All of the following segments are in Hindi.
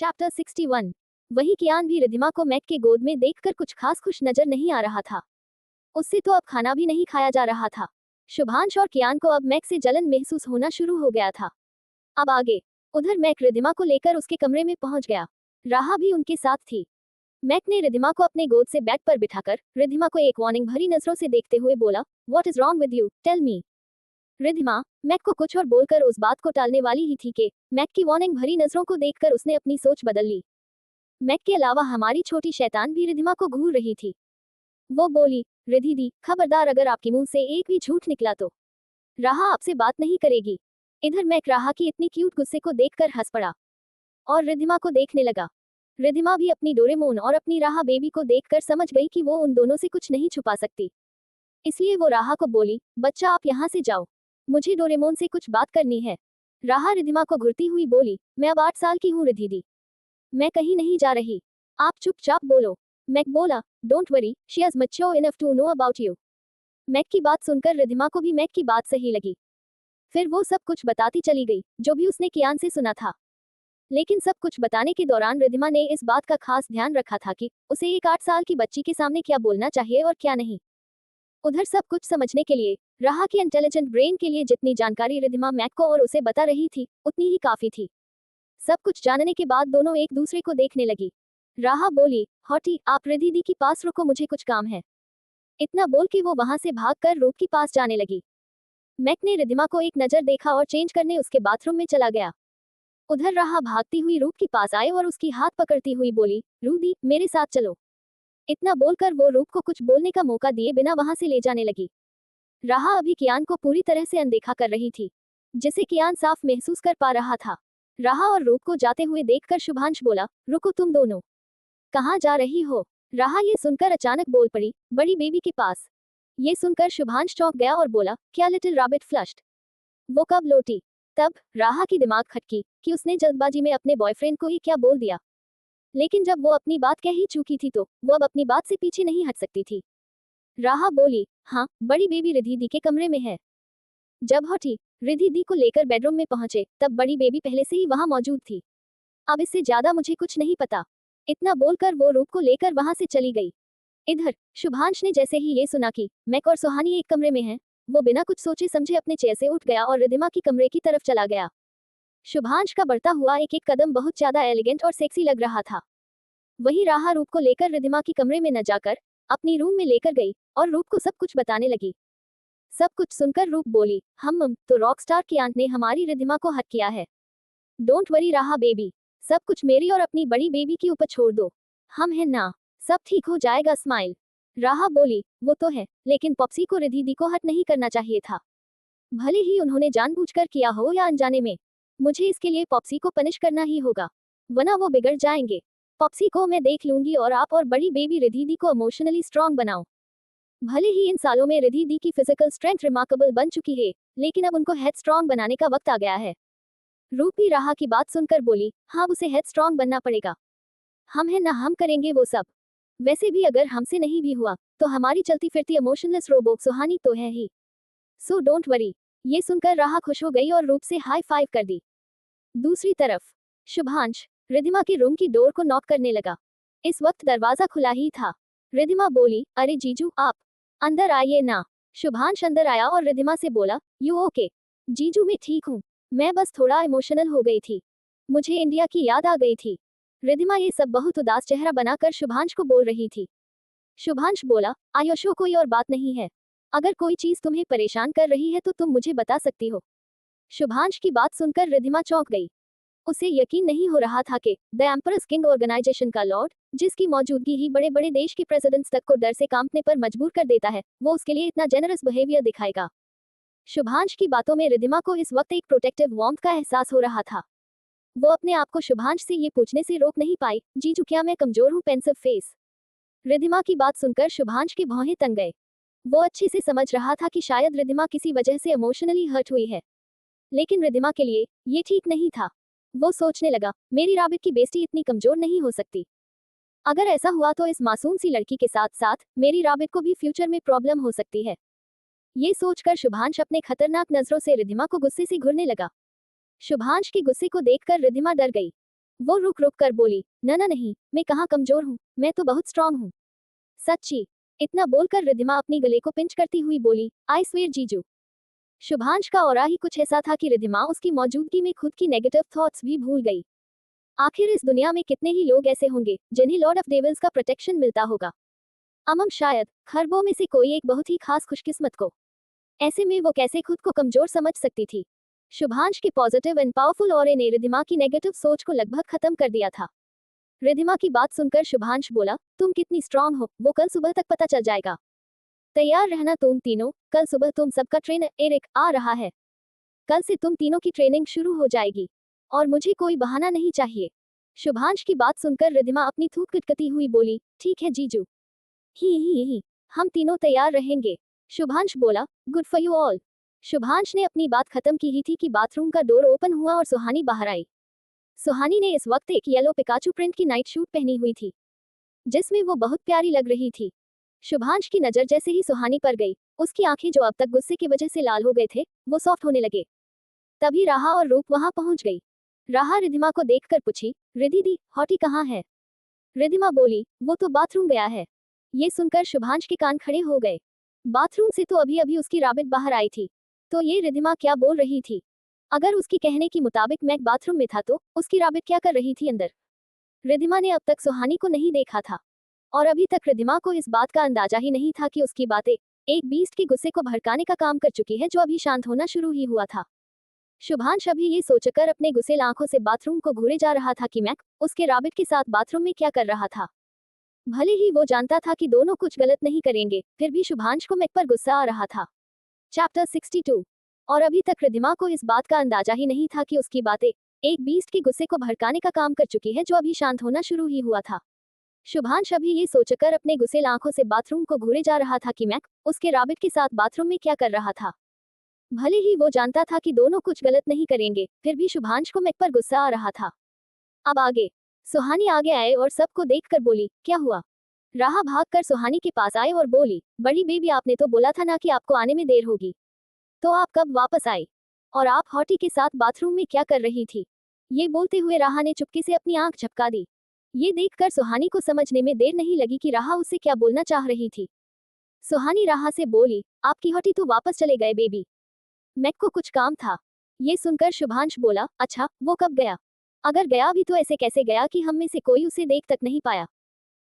चैप्टर 61। वही कियान भी रिधिमा को मैक के गोद में देखकर कुछ खास खुश नजर नहीं आ रहा था। उससे तो अब खाना भी नहीं खाया जा रहा था। शुभांश और कियान को अब मैक से जलन महसूस होना शुरू हो गया था। अब आगे। उधर मैक रिधिमा को लेकर उसके कमरे में पहुंच गया। राहा भी उनके साथ थी। मैक ने रिधिमा को अपने गोद से बेड पर बिठाकर रिधिमा को एक वार्निंग भरी नजरों से देखते हुए बोला, what is wrong with you, tell me. Ridhima Mac को कुछ और बोलकर उस बात को टालने वाली ही थी कि मैक की वार्निंग भरी नजरों को देखकर उसने अपनी सोच बदल ली। मैक के अलावा हमारी छोटी शैतान भी रिधिमा को घूर रही थी। वो बोली, रिधि दी, खबरदार अगर आपके मुंह से एक भी झूठ निकला तो राहा आपसे बात नहीं करेगी। इधर मैक राहा की इतनी क्यूट गुस्से को देखकर हंस पड़ा और रिधिमा को देखने लगा। रिधिमा भी अपनी डोरेमोन और अपनी राहा बेबी को देखकर समझ गई कि वो उन दोनों से कुछ नहीं छुपा सकती। इसलिए वो राहा को बोली, बच्चा आप यहाँ से जाओ, मुझे डोरेमोन से कुछ बात करनी है। राहा रिधिमा को घुरती हुई बोली, मैं अब 8 साल की हूँ रिधि दी, मैं कहीं नहीं जा रही, आप चुपचाप बोलो। मैक बोला, don't worry, she is mature enough to know about you. Mac की बात सुनकर रिधिमा को भी मैक की बात सही लगी। फिर वो सब कुछ बताती चली गई जो भी उसने कियान से सुना था। लेकिन सब कुछ बताने के दौरान रिधिमा ने इस बात का खास ध्यान रखा था कि उसे एक 8 साल की बच्ची के सामने क्या बोलना चाहिए और क्या नहीं। उधर सब कुछ समझने के लिए राहा की इंटेलिजेंट ब्रेन के लिए जितनी जानकारी रिधिमा मैक को और उसे बता रही थी उतनी ही काफी थी। सब कुछ जानने के बाद दोनों एक दूसरे को देखने लगी। राहा बोली, हॉटी आप रिधि दी के पास रुको, मुझे कुछ काम है। इतना बोल के वो वहां से भागकर रूप के पास जाने लगी। मैक ने रिधिमा को एक नजर देखा और चेंज करने उसके बाथरूम में चला गया। उधर राहा भागती हुई रूप के पास आए और उसकी हाथ पकड़ती हुई बोली, रूदी मेरे साथ चलो। इतना बोलकर वो रूप को कुछ बोलने का मौका दिए बिना वहां से ले जाने लगी। राहा अभी कियान को पूरी तरह से अनदेखा कर रही थी, जिसे कियान साफ महसूस कर पा रहा था। राहा और रूप को जाते हुए देखकर शुभांश बोला, रुको तुम दोनों, कहाँ जा रही हो। राहा ये सुनकर अचानक बोल पड़ी, बड़ी बेबी के पास। ये सुनकर शुभांश चौंक गया और बोला, क्या लिटिल रैबिट फ्लश्ड, वो कब लौटी। तब राहा की दिमाग खटकी कि उसने जल्दबाजी में अपने बॉयफ्रेंड को ही क्या बोल दिया। लेकिन जब वो अपनी बात कह ही चुकी थी तो वो अब अपनी बात से पीछे नहीं हट सकती थी। राहा बोली, हाँ बड़ी बेबी रिधि दी के कमरे में है। जब हॉटी रिधि दी को लेकर बेडरूम में पहुंचे तब बड़ी बेबी पहले से ही वहां मौजूद थी। अब इससे ज्यादा मुझे कुछ नहीं पता। इतना बोलकर वो रूप को लेकर वहां से चली गई। इधर शुभांश ने जैसे ही ये सुना कि मैक और सुहानी एक कमरे में हैं, वो बिना कुछ सोचे समझे अपने चेयर से उठ गया और रिधिमा की कमरे की तरफ चला गया। शुभांश का बढ़ता हुआ एक एक कदम बहुत ज्यादा एलिगेंट और सेक्सी लग रहा था। वही राहा रूप को लेकर रिधिमा की कमरे में न जाकर अपनी रूम में लेकर गई और रूप को सब कुछ बताने लगी। सब कुछ सुनकर रूप बोली, हम तो रॉकस्टार कियान ने हमारी रिधिमा को हक किया है। डोंट वरी राहा बेबी, सब कुछ मेरी और अपनी बड़ी बेबी के ऊपर छोड़ दो, हम हैं ना, सब ठीक हो जाएगा। स्माइल। राहा बोली, वो तो है, लेकिन पॉप्सी को रिधि दी को हट नहीं करना चाहिए था। भले ही उन्होंने जानबूझकर किया हो या अनजाने में, मुझे इसके लिए पॉप्सी को पनिश करना ही होगा, वरना वो बिगड़ जाएंगे। पॉप्सी को मैं देख लूंगी और आप और बड़ी बेबी रिधि दी को इमोशनली स्ट्रांग बनाओ। भले ही इन सालों में रिधि दी की फिजिकल स्ट्रेंथ रिमार्केबल बन चुकी है, लेकिन अब उनको हेड स्ट्रांग बनाने का वक्त आ गया है। रूप भी राहा की बात सुनकर बोली, हाँ उसे हेड स्ट्रांग बनना पड़ेगा, हम हैं ना, हम करेंगे वो सब। वैसे भी अगर हमसे नहीं भी हुआ तो हमारी चलती फिरती इमोशनलेस रोबोट सुहानी तो है ही, सो डोंट वरी। ये सुनकर राहा खुश हो गई और रूप से हाई फाइव कर दी। दूसरी तरफ शुभांश रिधिमा के रूम की डोर को नॉक करने लगा। इस वक्त दरवाजा खुला ही था। रिधिमा बोली, अरे जीजू आप अंदर आइए ना। शुभांश अंदर आया और रिधिमा से बोला, यू ओके। जीजू मैं ठीक हूँ, मैं बस थोड़ा इमोशनल हो गई थी, मुझे इंडिया की याद आ गई थी। रिधिमा ये सब बहुत उदास चेहरा बनाकर शुभांश को बोल रही थी। शुभांश बोला, आयुषो कोई और बात नहीं है, अगर कोई चीज तुम्हें परेशान कर रही है तो तुम मुझे बता सकती हो। शुभांश की बात सुनकर रिधिमा चौंक गई। उसे यकीन नहीं हो रहा था कि द एम्परर्स किंग ऑर्गेनाइजेशन का लॉर्ड, जिसकी मौजूदगी ही बड़े बड़े देश के प्रेसिडेंट्स तक को डर से कांपने पर मजबूर कर देता है, वो उसके लिए इतना जेनरस बिहेवियर दिखाएगा। शुभांश की बातों में रिधिमा को इस वक्त एक प्रोटेक्टिव वार्मथ का एहसास हो रहा था। वो अपने आप को शुभांश से ये पूछने से रोक नहीं पाई, जीजू क्या मैं कमजोर हूँ। Pensive face. रिधिमा की बात सुनकर शुभांश के भौहें तन गए। वो अच्छे से समझ रहा था कि शायद रिधिमा किसी वजह से इमोशनली हर्ट हुई है, लेकिन रिधिमा के लिए ये ठीक नहीं था। वो सोचने लगा, मेरी राबिट की बेस्टी इतनी कमजोर नहीं हो सकती। अगर ऐसा हुआ तो इस मासूम सी लड़की के साथ साथ मेरी राबिट को भी फ्यूचर में प्रॉब्लम हो सकती है। ये सोचकर शुभांश अपने खतरनाक नजरों से रिधिमा को गुस्से से घूरने लगा। शुभांश के गुस्से को देखकर रिधिमा डर गई। वो रुक रुक कर बोली, न न नहीं, मैं कहाँ कमजोर हूँ, मैं तो बहुत स्ट्रांग हूँ। सच्ची। इतना बोलकर रिद्धिमा अपनी गले को पिंच करती हुई बोली, आई स्वेयर जीजू। शुभांश का ऑरा ही कुछ ऐसा था कि रिद्धिमा उसकी मौजूदगी में खुद की नेगेटिव थॉट्स भी भूल गई। आखिर इस दुनिया में कितने ही लोग ऐसे होंगे जिन्हें लॉर्ड ऑफ डेविल्स का प्रोटेक्शन मिलता होगा। शायद खरबों में से कोई एक बहुत ही खास खुशकिस्मत को। ऐसे में वो कैसे खुद को कमजोर समझ सकती थी। शुभांश के पॉजिटिव एंड पावरफुल ऑरे ने रिद्धिमा की नेगेटिव सोच को लगभग खत्म कर दिया था। रिद्धिमा की बात सुनकर शुभांश बोला, तुम कितनी स्ट्रांग हो वो कल सुबह तक पता चल जाएगा। तैयार रहना तुम तीनों, कल सुबह तुम सबका ट्रेनर एरिक आ रहा है। कल से तुम तीनों की ट्रेनिंग शुरू हो जाएगी और मुझे कोई बहाना नहीं चाहिए। शुभांश की बात सुनकर रिद्धिमा अपनी थूक किटकती हुई बोली, ठीक है जीजू। ही हम तीनों तैयार रहेंगे। शुभांश बोला, good for you all. Shubhansh ने अपनी बात खत्म की ही थी कि बाथरूम का डोर ओपन हुआ और सुहानी बाहर आई। सुहानी ने इस वक्त एक येलो पिकाचू प्रिंट की नाइट शूट पहनी हुई थी जिसमें वो बहुत प्यारी लग रही थी। शुभांश की नजर जैसे ही सुहानी पर गई, उसकी आंखें जो अब तक गुस्से की वजह से लाल हो गए थे वो सॉफ्ट होने लगे। तभी राहा और रूप वहां पहुंच गई। राहा रिद्धिमा को देखकर पूछी, रिद्धि दी, हॉटी कहाँ है? रिद्धिमा बोली, वो तो बाथरूम गया है। ये सुनकर शुभांश के कान खड़े हो गए। बाथरूम से तो अभी अभी उसकी राबिट बाहर आई थी, तो ये रिद्धिमा क्या बोल रही थी? अगर उसकी कहने के मुताबिक मैक बाथरूम में था तो उसकी राबिट क्या कर रही थी अंदर? रिद्धिमा ने अब तक सुहानी को नहीं देखा था और अभी तक रिद्धिमा को इस बात का अंदाजा ही नहीं था कि उसकी बातें एक बीस्ट के गुस्से को भड़काने का काम कर चुकी है जो अभी शांत होना शुरू ही हुआ था। शुभांश अभी ये सोचकर अपने गुस्सेल आंखों से बाथरूम को घूरे जा रहा था कि मैक उसके राबिट के साथ बाथरूम में क्या कर रहा था। भले ही वो जानता था कि दोनों कुछ गलत नहीं करेंगे, फिर भी शुभांश को मैक पर गुस्सा आ रहा था। चैप्टर 62। और अभी तक रिद्धिमा को इस बात का अंदाजा ही नहीं था कि उसकी बातें एक बीस्ट के गुस्से को भड़काने का काम कर चुकी है जो अभी शांत होना शुरू ही हुआ था। शुभांश अभी ये सोचकर अपने गुस्सेल आंखों से बाथरूम को घूरे जा रहा था कि मैक उसके राबिट के साथ बाथरूम में क्या कर रहा था। भले ही वो जानता था कि दोनों कुछ गलत नहीं करेंगे, फिर भी शुभांश को मैक पर गुस्सा आ रहा था। अब आगे सुहानी आगे आए और सबको देखकर बोली, क्या हुआ? राहा भागकर सुहानी के पास आए और बोली, बड़ी बेबी आपने तो बोला था ना कि आपको आने में देर होगी, तो आप कब वापस आई? और आप हॉटी के साथ बाथरूम में क्या कर रही थी? ये बोलते हुए राहा ने चुपके से अपनी आंख झपका दी। ये देखकर सुहानी को समझने में देर नहीं लगी कि राहा उससे क्या बोलना चाह रही थी। सुहानी राहा से बोली, आपकी हॉटी तो वापस चले गए बेबी, मैक को कुछ काम था। ये सुनकर शुभांश बोला, अच्छा वो कब गया? अगर गया भी तो ऐसे कैसे गया कि हम में से कोई उसे देख तक नहीं पाया?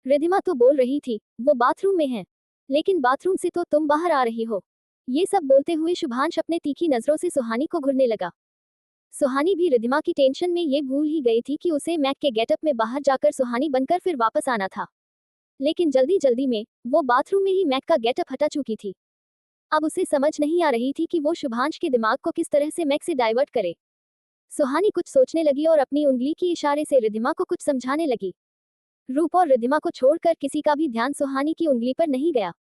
रिद्धिमा तो बोल रही थी वो बाथरूम में है, लेकिन बाथरूम से तो तुम बाहर आ रही हो। ये सब बोलते हुए शुभांश अपने तीखी नजरों से सुहानी को घूरने लगा। सुहानी भी रिद्धिमा की टेंशन में ये भूल ही गई थी कि उसे मैक के गेटअप में बाहर जाकर सुहानी बनकर फिर वापस आना था, लेकिन जल्दी जल्दी में वो बाथरूम में ही मैक का गेटअप हटा चुकी थी। अब उसे समझ नहीं आ रही थी कि वो शुभांश के दिमाग को किस तरह से मैक से डाइवर्ट करे। सुहानी कुछ सोचने लगी और अपनी उंगली की इशारे से रिद्धिमा को कुछ समझाने लगी। रूप और रिद्धिमा को छोड़कर किसी का भी ध्यान सुहानी की उंगली पर नहीं गया।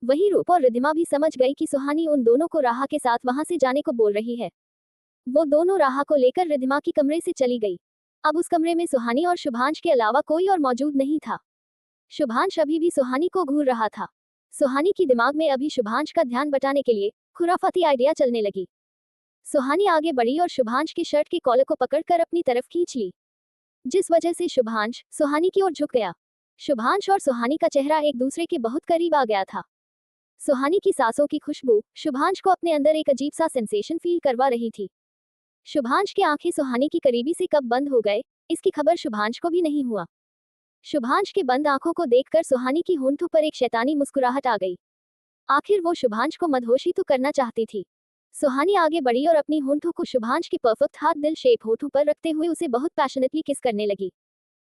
वही रूप और रिद्धिमा भी समझ गई कि सुहानी उन दोनों को राहा के साथ वहां से जाने को बोल रही है। वो दोनों राहा को लेकर रिद्धिमा की कमरे से चली गई। अब उस कमरे में सुहानी और शुभांश के अलावा कोई और मौजूद नहीं था। शुभांश अभी भी सुहानी को घूर रहा था। सुहानी की दिमाग में अभी शुभांश का ध्यान बटाने के लिए खुराफाती आइडिया चलने लगी। सुहानी आगे बढ़ी और शुभांश की शर्ट के कॉलर को पकड़कर अपनी तरफ खींच ली, जिस वजह से शुभांश सुहानी की ओर झुक गया। शुभांश और सुहानी का चेहरा एक दूसरे के बहुत करीब आ गया था। सुहानी की सांसों की खुशबू शुभांश को अपने अंदर एक अजीब सा सेंसेशन फील करवा रही थी। शुभांश की आंखें सुहानी की करीबी से कब बंद हो गए, इसकी खबर शुभांश को भी नहीं हुआ। शुभांश के बंद आंखों को देखकर सुहानी की होंठों पर एक शैतानी मुस्कुराहट आ गई। आखिर वो शुभांश को मदहोशी तो करना चाहती थी। सुहानी आगे बढ़ी और अपनी होंठों को शुभांश के परफेक्ट हाथ दिल शेप होठों पर रखते हुए उसे बहुत पैशनेटली किस करने लगी।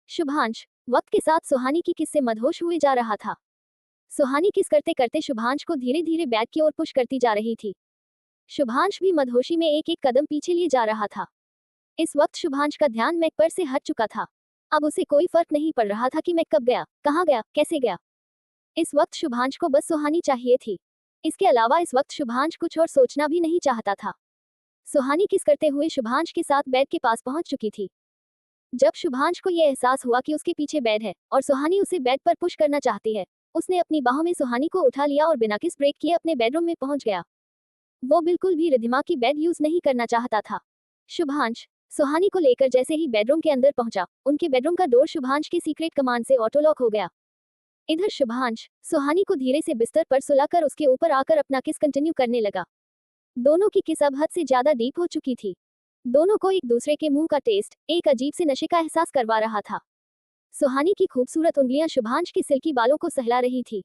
शुभांश वक्त के साथ सुहानी की किस से मदहोश हुए जा रहा था। सुहानी किस करते करते शुभांश को धीरे धीरे बैग की ओर पुश करती जा रही थी। शुभांश भी मदहोशी में एक एक कदम पीछे लिए जा रहा था। इस वक्त शुभांश का ध्यान मैक पर से हट चुका था। अब उसे कोई फर्क नहीं पड़ रहा था कि मैक कब गया, कहाँ गया, कैसे गया। इस वक्त शुभांश को बस सुहानी चाहिए थी। इसके अलावा इस वक्त शुभांश कुछ और सोचना भी नहीं चाहता था। सुहानी किस करते हुए शुभांश के साथ बेड के पास पहुंच चुकी थी। जब शुभांश को यह एहसास हुआ कि उसके पीछे बेड है और सुहानी उसे बेड पर पुश करना चाहती है, उसने अपनी बाहों में सुहानी को उठा लिया और बिना किस ब्रेक किए अपने बेडरूम में पहुंच गया। वो बिल्कुल भी रिद्धिमा की बेड यूज नहीं करना चाहता था। शुभांश सुहानी को लेकर जैसे ही बेडरूम के अंदर पहुंचा, उनके बेडरूम का डोर शुभांश के सीक्रेट कमांड से ऑटो लॉक हो गया। इधर शुभांश सुहानी को धीरे से बिस्तर पर सुलाकर उसके ऊपर आकर अपना किस कंटिन्यू करने लगा। दोनों की किस अब हद से ज्यादा डीप हो चुकी थी। दोनों को एक दूसरे के मुंह का टेस्ट एक अजीब से नशे का एहसास करवा रहा था। सुहानी की खूबसूरत उंगलियां शुभांश के सिल्की बालों को सहला रही थी,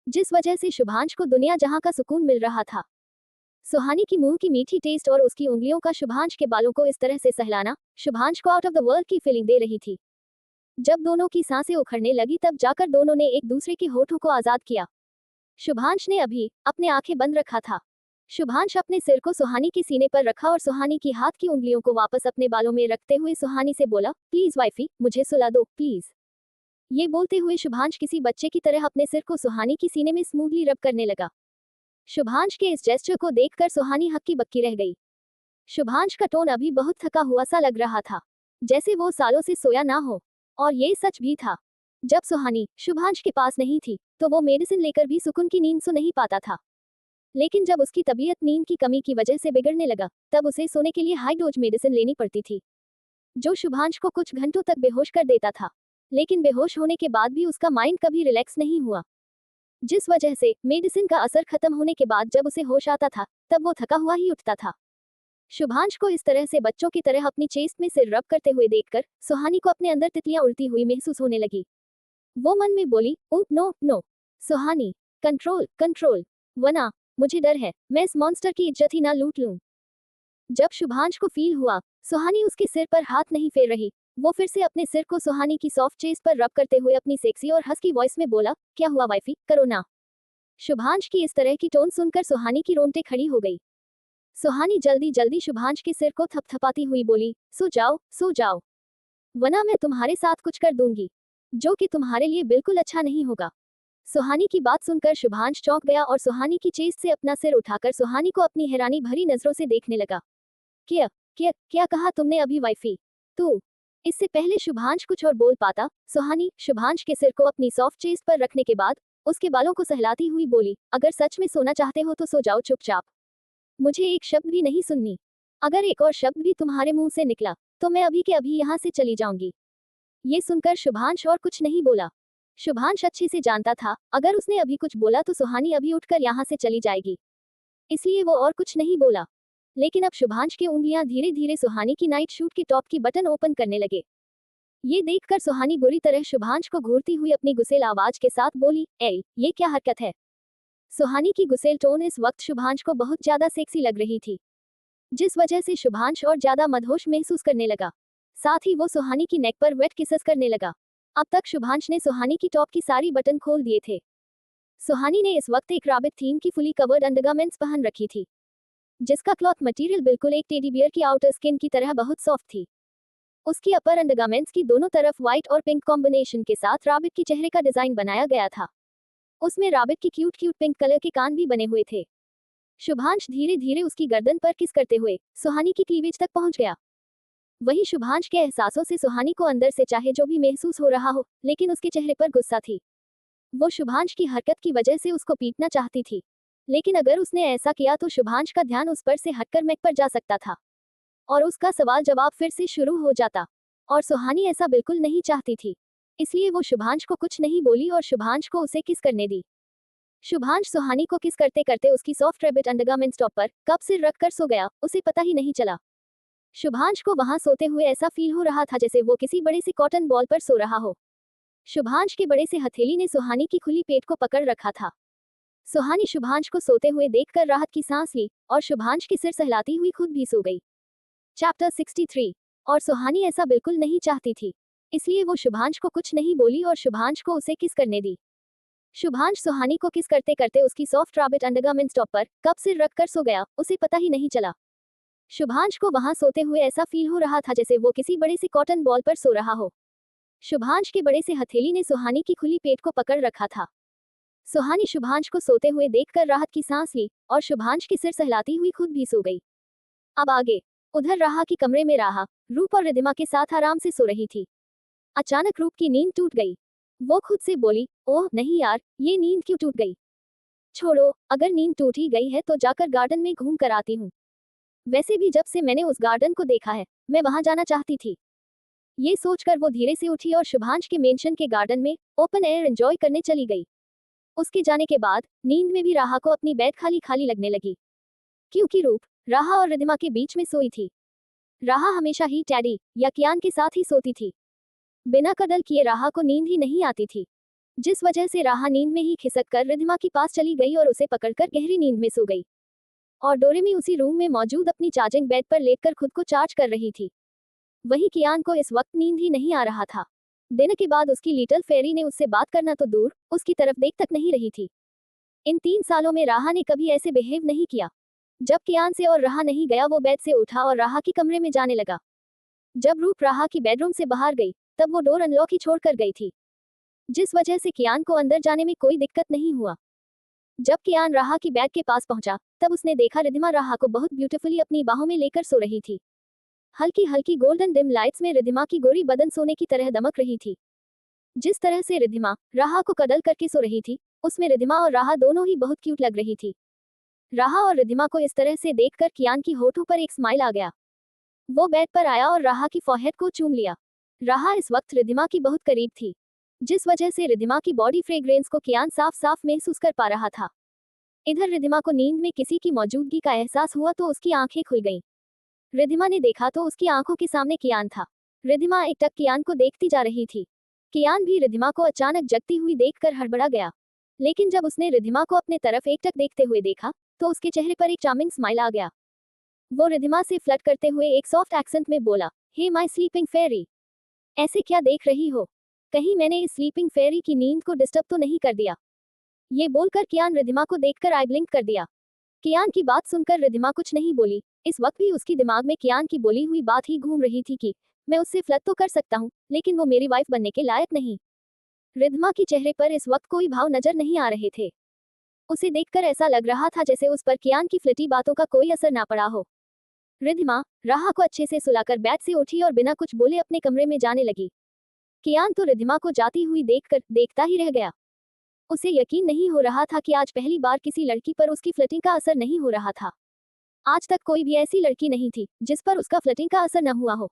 जिस वजह से शुभांश को दुनिया जहां का सुकून मिल रहा था। सुहानी की मुंह की मीठी टेस्ट और उसकी उंगलियों का शुभांश के बालों को इस तरह से सहलाना शुभांश को आउट ऑफ द वर्ल्ड की फीलिंग दे रही थी। जब दोनों की सांसें उखड़ने लगी तब जाकर दोनों ने एक दूसरे के होठों को आजाद किया। शुभांश ने अभी अपने आंखें बंद रखा था। शुभांश अपने सिर को सुहानी के सीने पर रखा और सुहानी की हाथ की उंगलियों को वापस अपने बालों में रखते हुए सुहानी से बोला, प्लीज वाइफी, मुझे सुला दो प्लीज। ये बोलते हुए शुभांश किसी बच्चे की तरह अपने सिर को सुहानी की सीने में स्मूथली रब करने लगा। शुभांश के इस जेस्चर को देखकर सुहानी हक्की बक्की रह गई। शुभांश का टोन अभी बहुत थका हुआ सा लग रहा था, जैसे वो सालों से सोया ना हो। और ये सच भी था। जब सुहानी शुभांश के पास नहीं थी तो वो मेडिसिन लेकर भी सुकून की नींद सो नहीं पाता था। लेकिन जब उसकी तबीयत नींद की कमी की वजह से बिगड़ने लगा, तब उसे सोने के लिए हाई डोज मेडिसिन लेनी पड़ती थी, जो शुभांश को कुछ घंटों तक बेहोश कर देता था। लेकिन बेहोश होने के बाद भी उसका माइंड कभी रिलैक्स नहीं हुआ, जिस वजह से मेडिसिन का असर खत्म होने के बाद जब उसे होश आता था तब वो थका हुआ ही उठता था। शुभांश को इस तरह से बच्चों की तरह अपनी चेस्ट में सिर रब करते हुए देखकर सुहानी को अपने अंदर तितलियां उड़ती हुई महसूस होने लगी। वो मन में बोली, ओह नो नो सुहानी, कंट्रोल कंट्रोल, वरना मुझे डर है मैं इस मॉन्स्टर की इज्जत ही ना लूट लूं। जब शुभांश को फील हुआ सुहानी उसके सिर पर हाथ नहीं फेर रही, वो फिर से अपने सिर को सुहानी की सॉफ्ट चेस्ट पर रब करते हुए अपनी सेक्सी और हस्की वॉइस में बोला, क्या हुआ वाइफी, करो ना। शुभांश की इस तरह की टोन सुनकर सुहानी की रोंगटे खड़ी हो गई। सुहानी जल्दी जल्दी शुभांश के सिर को थपथपाती हुई बोली, सो जाओ, वरना मैं तुम्हारे साथ कुछ कर दूंगी, जो कि तुम्हारे लिए बिल्कुल अच्छा नहीं होगा। सुहानी की बात सुनकर शुभांश चौंक गया और सुहानी की चेस्ट से अपना सिर उठाकर सुहानी को अपनी हैरानी भरी नजरों से देखने लगा। क्या क्या क्या कहा तुमने अभी वाइफी? तू? इससे पहले शुभांश कुछ और बोल पाता, सुहानी शुभांश के सिर को अपनी सॉफ्ट चेस्ट पर रखने के बाद उसके बालों को सहलाती हुई बोली, अगर सच में सोना चाहते हो तो सो जाओ चुपचाप, मुझे एक शब्द भी नहीं सुननी। अगर एक और शब्द भी तुम्हारे मुंह से निकला तो मैं अभी के अभी यहाँ से चली जाऊंगी। ये सुनकर शुभांश और कुछ नहीं बोला। शुभांश अच्छे से जानता था अगर उसने अभी कुछ बोला तो सुहानी अभी उठकर यहाँ से चली जाएगी, इसलिए वो और कुछ नहीं बोला। लेकिन अब शुभांश की उंगलियां धीरे धीरे सुहानी की नाइट शूट के टॉप की बटन ओपन करने लगे। ये देखकर सुहानी बुरी तरह शुभांश को घूरती हुई अपनी गुस्सेल आवाज के साथ बोली, ए ये क्या हरकत है। सुहानी की गुस्सेल टोन इस वक्त शुभांश को बहुत ज्यादा सेक्सी लग रही थी, जिस वजह से शुभांश और ज्यादा मदहोश महसूस करने लगा। साथ ही वो सुहानी की नेक पर वेट किसेस करने लगा। अब तक शुभांश ने सुहानी की टॉप की सारी बटन खोल दिए थे। सुहानी ने इस वक्त एक रैबिट थीम की फुली कवर्ड अंडरगारमेंट्स पहन रखी थी, जिसका क्लॉथ मटेरियल बिल्कुल एक टेडी बियर की आउटर स्किन की तरह बहुत सॉफ्ट थी। उसकी अपर अंडरगारमेंट्स की दोनों तरफ व्हाइट और पिंक कॉम्बिनेशन के साथ रैबिट की चेहरे का डिजाइन बनाया गया था। उसमें रैबिट की क्यूट क्यूट पिंक कलर के कान भी बने हुए थे। शुभांश धीरे धीरे उसकी गर्दन पर किस करते हुए सुहानी की क्लीवेज तक पहुंच गया। वही शुभांश के एहसासों से सुहानी को अंदर से चाहे जो भी महसूस हो रहा हो, लेकिन उसके चेहरे पर गुस्सा थी। वो शुभांश की हरकत की वजह से उसको पीटना चाहती थी, लेकिन अगर उसने ऐसा किया तो शुभांश का ध्यान उस पर से हटकर मैक पर जा सकता था और उसका सवाल जवाब फिर से शुरू हो जाता। और सुहानी ऐसा बिल्कुल नहीं चाहती थी, इसलिए वो शुभांश को कुछ नहीं बोली और शुभांश को उसे किस करने दी। शुभांश सुहानी को किस करते करते उसकी सॉफ्ट रैबिट अंडरगारमेंट्स टॉप पर कब सिर रखकर सो गया, उसे पता ही नहीं चला। शुभांश को वहां सोते हुए ऐसा फील हो रहा था जैसे वो किसी बड़े से कॉटन बॉल पर सो रहा हो। शुभांश के बड़े से हथेली ने सुहानी की खुली पेट को पकड़ रखा था। सुहानी शुभांश को सोते हुए देखकर राहत की सांस ली और शुभांश के सिर सहलाती हुई खुद भी सो गई। चैप्टर 63। और सुहानी ऐसा बिल्कुल नहीं चाहती थी, इसलिए वो शुभांश को कुछ नहीं बोली और शुभांश को उसे किस करने दी। शुभांश सुहानी को किस करते करते उसकी सॉफ्ट रैबिट अंडरगारमेंट्स टॉप पर कब सिर रखकर सो गया, उसे पता ही नहीं चला। शुभांश को वहां सोते हुए ऐसा फील हो रहा था जैसे वो किसी बड़े से कॉटन बॉल पर सो रहा हो। शुभांश के बड़े से हथेली ने सुहानी की खुली पेट को पकड़ रखा था। सुहानी शुभांश को सोते हुए देखकर राहत की सांस ली और शुभांश के सिर सहलाती हुई खुद भी सो गई। अब आगे। उधर राहा की कमरे में राहा रूप और रिधिमा के साथ आराम से सो रही थी। अचानक रूप की नींद टूट गई। वो खुद से बोली, ओह नहीं यार, ये नींद क्यों टूट गई। छोड़ो, अगर नींद टूट ही गई है तो जाकर गार्डन में घूम कर आती हूँ। वैसे भी जब से मैंने उस गार्डन को देखा है, मैं वहां जाना चाहती थी। ये सोचकर वो धीरे से उठी और शुभांश के मेंशन के गार्डन में ओपन एयर एंजॉय करने चली गई। उसके जाने के बाद नींद में भी राहा को अपनी बेड खाली खाली लगने लगी, क्योंकि रूप राहा और रिद्धिमा के बीच में सोई थी। राहा हमेशा ही टैडी या कियान के साथ ही सोती थी। बिना कदल किए राहा को नींद ही नहीं आती थी, जिस वजह से राहा नींद में ही खिसक कर रिद्धिमा के पास चली गई और उसे पकड़कर गहरी नींद में सो गई। और डोरेमी उसी रूम में मौजूद अपनी चार्जिंग बेड पर लेटकर खुद को चार्ज कर रही थी। वही कियान को इस वक्त नींद ही नहीं आ रहा था। दिन के बाद उसकी लिटिल फेरी ने उससे बात करना तो दूर, उसकी तरफ देख तक नहीं रही थी। इन 3 सालों में राहा ने कभी ऐसे बिहेव नहीं किया। जब कियान से और रहा नहीं गया, वो बेड से उठा और राहा के कमरे में जाने लगा। जब रूप राहा की बेडरूम से बाहर गई, तब वो डोर अनलॉक ही छोड़कर गई थी, जिस वजह से कियान को अंदर जाने में कोई दिक्कत नहीं हुआ। जब कियान राहा की बेड के पास पहुंचा, तब उसने देखा रिद्धिमा राहा को बहुत ब्यूटीफुली अपनी बाहों में लेकर सो रही थी। हल्की हल्की गोल्डन डिम लाइट्स में रिद्धिमा की गोरी बदन सोने की तरह दमक रही थी। जिस तरह से रिद्धिमा राहा को कदल करके सो रही थी, उसमें रिद्धिमा और राहा दोनों ही बहुत क्यूट लग रही थी। राहा और रिद्धिमा को इस तरह से देखकर कियान की होठों पर एक स्माइल आ गया। वो बेड पर आया और राहा की फॉरहेड को चूम लिया। राहा इस वक्त रिद्धिमा की बहुत करीब थी, जिस वजह से रिद्धिमा की बॉडी फ्रेग्रेंस को कियान साफ साफ महसूस कर पा रहा था। इधर रिद्धिमा को नींद में किसी की मौजूदगी का एहसास हुआ तो उसकी आंखें खुल गईं। रिद्धिमा ने देखा तो उसकी आंखों के सामने कियान था। रिद्धिमा एकटक कियान को देखती जा रही थी। कियान भी रिद्धिमा को अचानक जगती हुई देखकर हड़बड़ा गया, लेकिन जब उसने रिद्धिमा को अपने तरफ एकटक देखते हुए देखा, तो उसके चेहरे पर एक चार्मिंग स्माइल आ गया। वो रिद्धिमा से फ्लर्ट करते हुए एक सॉफ्ट एक्सेंट में बोला, हे माय स्लीपिंग फेरी, ऐसे क्या देख रही हो? कहीं मैंने इस स्लीपिंग फेरी की नींद को डिस्टर्ब तो नहीं कर दिया? ये बोलकर कियान रिद्धिमा को देखकर आई ब्लिंक कर दिया। कियान की बात सुनकर रिद्धिमा कुछ नहीं बोली। इस वक्त भी उसकी दिमाग में कियान की बोली हुई बात ही घूम रही थी कि मैं उससे फ्लर्ट तो कर सकता हूँ, लेकिन वो मेरी वाइफ बनने के लायक नहीं। रिद्धिमा के चेहरे पर इस वक्त कोई भाव नजर नहीं आ रहे थे। उसे देखकर ऐसा लग रहा था जैसे उस पर कियान की फ्लिटी बातों का कोई असर ना पड़ा हो। रिद्धिमा राहा को अच्छे से सुलाकर बेड से उठी और बिना कुछ बोले अपने कमरे में जाने लगी। कियान तो रिद्धिमा को जाती हुई देखकर देखता ही रह गया। उसे यकीन नहीं हो रहा था कि आज पहली बार किसी लड़की पर उसकी फ्लर्टिंग का असर नहीं हो रहा था। आज तक कोई भी ऐसी लड़की नहीं थी जिस पर उसका फ्लर्टिंग का असर न हुआ हो।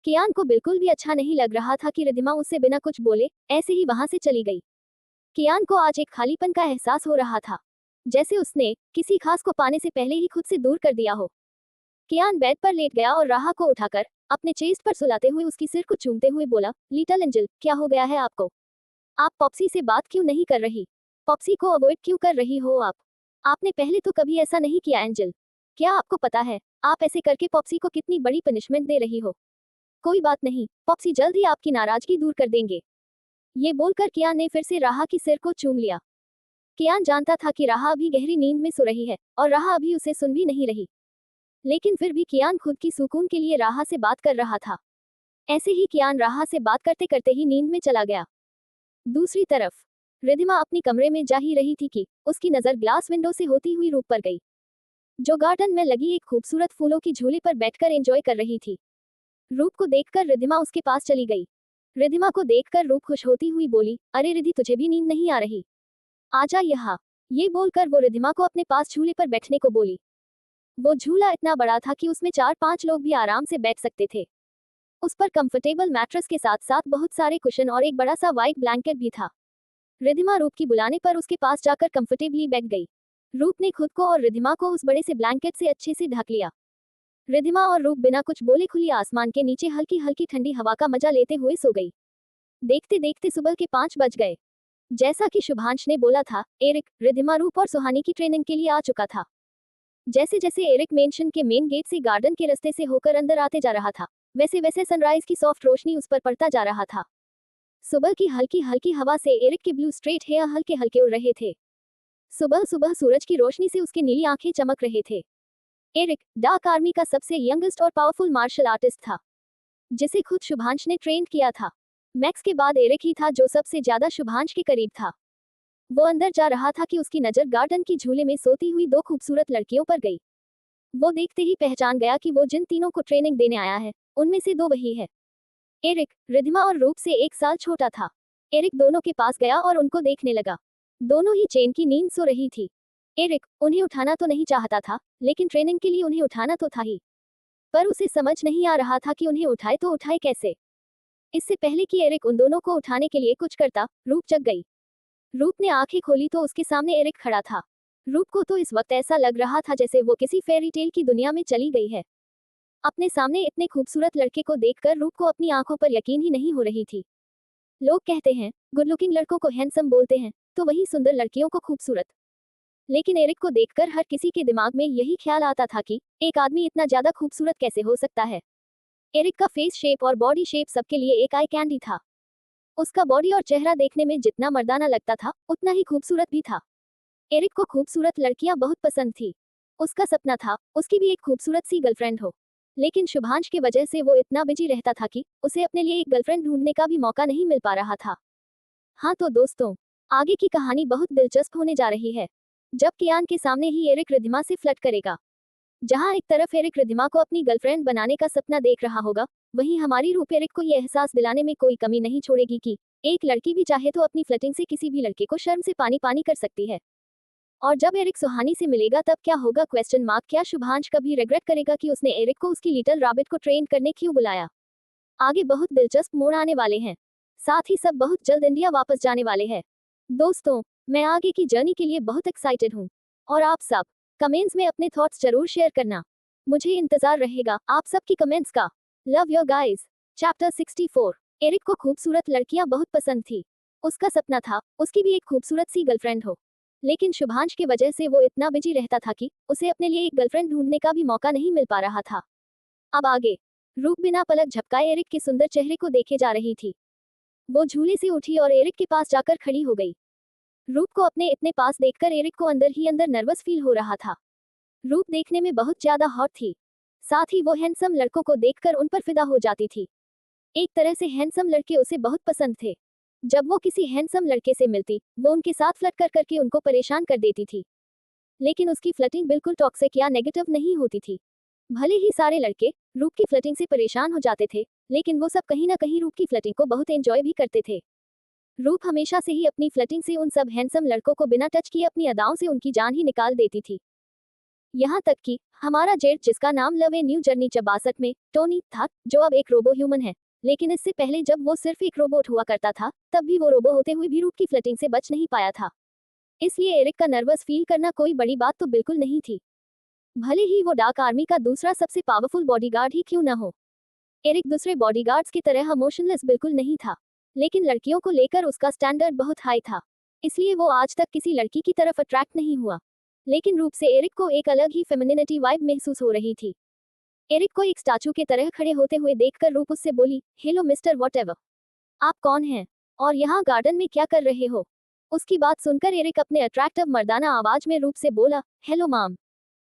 कियान को बिल्कुल भी अच्छा नहीं लग रहा था कि रिद्धिमा उससे बिना कुछ बोले ऐसे ही वहां से चली गई। कियान को आज एक खालीपन का एहसास हो रहा था, जैसे उसने किसी खास को पाने से पहले ही खुद से दूर कर दिया हो। कियान बेड पर लेट गया और राहा को उठाकर अपने चेस्ट पर सुलाते हुए उसकी सिर को चूमते हुए बोला, लिटिल एंजल, क्या हो गया है आपको? आप पॉप्सी से बात क्यों नहीं कर रही? पॉप्सी को अवॉइड क्यों कर रही हो आप? आपने पहले तो कभी ऐसा नहीं किया एंजल। क्या आपको पता है आप ऐसे करके पॉप्सी को कितनी बड़ी पनिशमेंट दे रही हो? कोई बात नहीं, पॉप्सी जल्द ही आपकी नाराजगी दूर कर देंगे। ये बोलकर कियान ने फिर से राहा की सिर को चूम लिया। कियान जानता था कि राहा अभी गहरी नींद में सो रही है और राहा अभी उसे सुन भी नहीं रही, लेकिन फिर भी कियान खुद की सुकून के लिए राहा से बात कर रहा था। ऐसे ही कियान राहा से बात करते करते ही नींद में चला गया। दूसरी तरफ रिद्धिमा अपनी कमरे में जा ही रही थी कि उसकी नजर ग्लास विंडो से होती हुई रूप पर गई, जो गार्डन में लगी एक खूबसूरत फूलों की झूले पर बैठकर एंजॉय कर रही थी। रूप को देखकर रिद्धिमा उसके पास चली गई। रिद्धिमा को देखकर रूप खुश होती हुई बोली, अरे रिद्धि, तुझे भी नींद नहीं आ रही? आजा यहाँ। ये बोलकर वो रिद्धिमा को अपने पास झूले पर बैठने को बोली। वो झूला इतना बड़ा था कि उसमें 4-5 लोग भी आराम से बैठ सकते थे। उस पर कंफर्टेबल मैट्रेस के साथ साथ बहुत सारे कुशन और एक बड़ा सा व्हाइट ब्लैंकेट भी था। रिद्धिमा रूप की बुलाने पर उसके पास जाकर कंफर्टेबली बैठ गई। रूप ने खुद को और रिद्धिमा को उस बड़े से ब्लैंकेट से अच्छे से ढक लिया। रिद्धिमा और रूप बिना कुछ बोले खुली आसमान के नीचे हल्की हल्की ठंडी हवा का मजा लेते हुए सो गई। देखते देखते सुबह के 5 बज गए। जैसा कि शुभांश ने बोला था, एरिक, रिद्धिमा, रूप और सुहानी की ट्रेनिंग के लिए आ चुका था। जैसे जैसे एरिक मेंशन के मेन गेट से गार्डन के रास्ते से होकर अंदर आते जा रहा था, वैसे वैसे सनराइज की सॉफ्ट रोशनी उस पर पड़ता जा रहा था। सुबह की हल्की हल्की हवा से एरिक के ब्लू स्ट्रेट हेयर हल्के हल्के उड़ रहे थे। सुबह सुबह सूरज की रोशनी से उसके नीली आंखें चमक रहे थे। एरिक डार्क आर्मी का सबसे यंगेस्ट और पावरफुल मार्शल आर्टिस्ट था, जिसे खुद शुभांश ने ट्रेन किया था। मैक्स के बाद एरिक ही था जो सबसे ज्यादा शुभांश के करीब था। वो अंदर जा रहा था कि उसकी नजर गार्डन की झूले में सोती हुई 2 खूबसूरत लड़कियों पर गई। वो देखते ही पहचान गया कि वो जिन तीनों को ट्रेनिंग देने आया है, उनमें से 2 वही है। एरिक रिद्धिमा और रूप से 1 साल छोटा था। एरिक दोनों के पास गया और उनको देखने लगा। दोनों ही चैन की नींद सो रही थी। एरिक उन्हें उठाना तो नहीं चाहता था, लेकिन ट्रेनिंग के लिए उन्हें उठाना तो था ही। पर उसे समझ नहीं आ रहा था कि उन्हें उठाए तो उठाए कैसे। इससे पहले कि एरिक उन दोनों को उठाने के लिए कुछ करता, रूप जग गई। रूप ने आंखें खोली तो उसके सामने एरिक खड़ा था। रूप को तो इस वक्त ऐसा लग रहा था जैसे वो किसी फेरी टेल की दुनिया में चली गई है। अपने सामने इतने खूबसूरत लड़के को देखकर रूप को अपनी आंखों पर यकीन ही नहीं हो रही थी। लोग कहते हैं, गुड लुकिंग लड़कों को हैंडसम बोलते हैं, तो वही सुंदर लड़कियों को खूबसूरत। लेकिन एरिक को देखकर हर किसी के दिमाग में यही ख्याल आता था कि एक आदमी इतना ज्यादा खूबसूरत कैसे हो सकता है। एरिक का फेस शेप और बॉडी शेप सबके लिए एक आई कैंडी था। उसका बॉडी और चेहरा देखने में जितना मर्दाना लगता था, उतना ही खूबसूरत भी था। एरिक को खूबसूरत लड़कियां बहुत पसंद थी। उसका सपना था उसकी भी एक खूबसूरत सी गर्लफ्रेंड हो। लेकिन शुभांश की वजह से वो इतना बिजी रहता था कि उसे अपने लिए एक गर्लफ्रेंड ढूंढने का भी मौका नहीं मिल पा रहा था। हाँ तो दोस्तों, आगे की कहानी बहुत दिलचस्प होने जा रही है। जब कियान के सामने ही एरिक रिद्धिमा से फ्लर्ट करेगा। जहाँ एक तरफ एरिक रिद्धिमा को अपनी गर्लफ्रेंड बनाने का सपना देख रहा होगा, वहीं हमारी रूप एरिक को यह एहसास दिलाने में कोई कमी नहीं छोड़ेगी कि एक लड़की भी चाहे तो अपनी फ्लर्टिंग से किसी भी लड़के को शर्म से पानी पानी कर सकती है। और जब एरिक सुहानी से मिलेगा तब क्या होगा क्वेश्चन मार्क। क्या शुभांश कभी रिग्रेट करेगा कि उसने एरिक को उसकी लिटिल रैबिट को ट्रेन करने क्यों बुलाया। आगे बहुत दिलचस्प मोड़ आने वाले हैं। साथ ही सब बहुत जल्द इंडिया वापस जाने वाले हैं। दोस्तों, मैं आगे की जर्नी के लिए बहुत एक्साइटेड हूँ। और आप सब कमेंट्स में अपने थॉट्स जरूर शेयर करना। मुझे इंतजार रहेगा आप सबकी कमेंट्स का। Love your guys. Chapter 64। Eric को खूबसूरत लड़कियां बहुत पसंद थी। उसका सपना था उसकी भी एक खूबसूरत सी गर्लफ्रेंड हो। लेकिन शुभांश की वजह से वो इतना बिजी रहता था कि उसे अपने लिए एक गर्लफ्रेंड ढूंढने का भी मौका नहीं मिल पा रहा था। अब आगे रूप बिना पलक झपकाए एरिक के सुंदर चेहरे को देखे जा रही थी। वो झूले से उठी और एरिक के पास जाकर खड़ी हो गई। रूप को अपने इतने पास देखकर एरिक को अंदर ही अंदर नर्वस फील हो रहा था। रूप देखने में बहुत ज्यादा हॉट थी। साथ ही वो हैंडसम लड़कों को देखकर उन पर फिदा हो जाती थी। एक तरह से हैंडसम लड़के उसे बहुत पसंद थे। जब वो किसी हैंडसम लड़के से मिलती, वो उनके साथ फ्लर्ट कर करके उनको परेशान कर देती थी। लेकिन उसकी फ्लर्टिंग बिल्कुल टॉक्सिक या नेगेटिव नहीं होती थी। भले ही सारे लड़के रूप की फ्लर्टिंग से परेशान हो जाते थे, लेकिन वो सब कहीं ना कहीं रूप की फ्लर्टिंग को बहुत एंजॉय भी करते थे। रूप हमेशा से ही अपनी फ्लर्टिंग से उन सब हैंडसम लड़कों को बिना टच किए अपनी अदाओं से उनकी जान ही निकाल देती थी। यहाँ तक कि हमारा जेट, जिसका नाम लव ए न्यू जर्नी 62 में टोनी था, जो अब एक रोबो ह्यूमन है, लेकिन इससे पहले जब वो सिर्फ एक रोबोट हुआ करता था, तब भी वो रोबो होते हुए भी रूप की फ्लर्टिंग से बच नहीं पाया था। इसलिए एरिक का नर्वस फील करना कोई बड़ी बात तो बिल्कुल नहीं थी। भले ही वो डार्क आर्मी का दूसरा सबसे पावरफुल बॉडीगार्ड ही क्यों न हो। एरिक दूसरे बॉडीगार्ड्स की तरह इमोशनलेस बिल्कुल नहीं था, लेकिन लड़कियों को लेकर उसका स्टैंडर्ड बहुत हाई था। इसलिए वो आज तक किसी लड़की की तरफ अट्रैक्ट नहीं हुआ। लेकिन रूप से एरिक को एक अलग ही फेमिनिनिटी वाइब महसूस हो रही थी। एरिक को एक स्टैचू के तरह खड़े होते हुए देखकर रूप उससे बोली, हेलो मिस्टर व्हाटएवर, आप कौन हैं और यहाँ गार्डन में क्या कर रहे हो। उसकी बात सुनकर एरिक अपने अट्रैक्टिव मर्दाना आवाज में रूप से बोला, हेलो माम,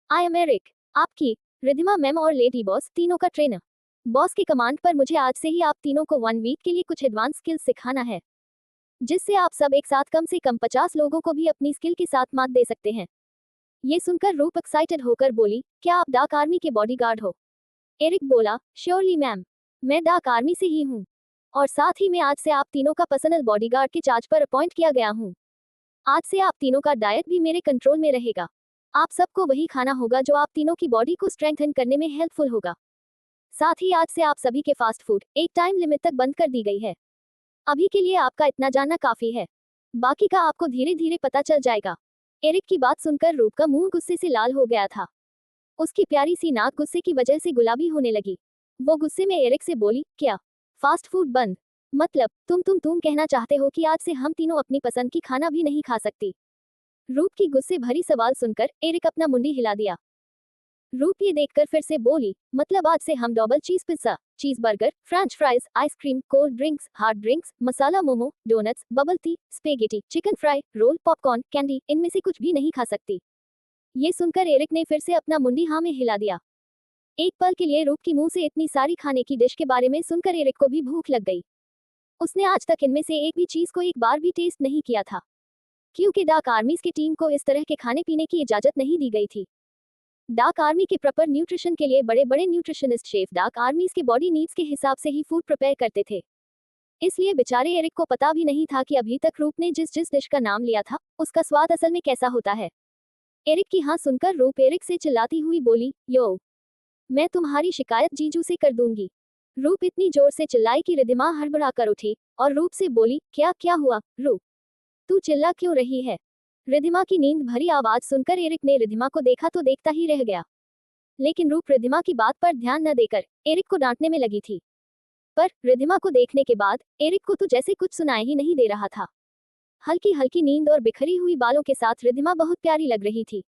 आई एम एरिक, आपकी रिधिमा मैम और लेडी बॉस तीनों का ट्रेनर। बॉस के कमांड पर मुझे आज से ही आप तीनों को 1 वीक के लिए कुछ एडवांस स्किल्स सिखाना है, जिससे आप सब एक साथ कम से कम 50 लोगों को भी अपनी स्किल के साथ मात दे सकते हैं। ये सुनकर रूप एक्साइटेड होकर बोली, क्या आप डार्क आर्मी के बॉडीगार्ड हो। एरिक बोला, श्योरली मैम, मैं डार्क आर्मी से ही हूँ, और साथ ही मैं आज से आप तीनों का पर्सनल बॉडीगार्ड के चार्ज पर अपॉइंट किया गया हूँ। आज से आप तीनों का डाइट भी मेरे कंट्रोल में रहेगा। आप सबको वही खाना होगा जो आप तीनों की बॉडी को स्ट्रेंथन करने में हेल्पफुल होगा। साथ ही आज से आप सभी के फास्ट फूड एक टाइम लिमिट तक बंद कर दी गई है। अभी के लिए आपका इतना जानना काफी है, बाकी का आपको धीरे धीरे पता चल जाएगा। एरिक की बात सुनकर रूप का मुंह गुस्से से लाल हो गया था। उसकी प्यारी सी नाक गुस्से की वजह से गुलाबी होने लगी। वो गुस्से में एरिक से बोली, क्या फास्ट फूड बंद, मतलब तुम कहना चाहते हो कि आज से हम तीनों अपनी पसंद की खाना भी नहीं खा सकती। रूप की गुस्से भरी सवाल सुनकर एरिक अपना मुंडी हिला दिया। रूप ये देखकर फिर से बोली, मतलब आज से हम double cheese pizza, cheese burger, French fries, ice cream, cold drinks, hard drinks, masala momo, donuts, bubble tea, spaghetti, chicken fry, roll, popcorn, candy, इनमें से कुछ भी नहीं खा सकती। ये सुनकर एरिक ने फिर से अपना मुंडी हाँ में हिला दिया। एक पल के लिए रूप की मुंह से इतनी सारी खाने की डिश के बारे में सुनकर एरिक को भी भूख लग गई। उसने आज तक इनमें से एक भी चीज को एक बार भी टेस्ट नहीं किया था, क्योंकि डार्क आर्मीज की टीम को इस तरह के खाने पीने की इजाजत नहीं दी गई थी। डार्क आर्मी के प्रॉपर न्यूट्रिशन के लिए बड़े बड़े न्यूट्रिशनिस्ट शेफ डार्क आर्मीज के बॉडी नीड्स के हिसाब से ही फूड प्रिपेयर करते थे। इसलिए बेचारे एरिक को पता भी नहीं था कि अभी तक रूप ने जिस जिस डिश का नाम लिया था, उसका स्वाद असल में कैसा होता है। एरिक की हाँ सुनकर रूप एरिक से चिल्लाती हुई बोली, यो, मैं तुम्हारी शिकायत जीजू से कर दूंगी। रूप इतनी जोर से चिल्लाई कि रिद्धिमा हड़बड़ा कर उठी और रूप से बोली, क्या क्या हुआ रूप, तू चिल्ला क्यों रही है? रिद्धिमा की नींद भरी आवाज सुनकर एरिक ने रिद्धिमा को देखा तो देखता ही रह गया। लेकिन रूप रिद्धिमा की बात पर ध्यान न देकर एरिक को डांटने में लगी थी। पर रिद्धिमा को देखने के बाद एरिक को तो जैसे कुछ सुनाई ही नहीं दे रहा था। हल्की हल्की नींद और बिखरी हुई बालों के साथ रिद्धिमा बहुत प्यारी लग रही थी।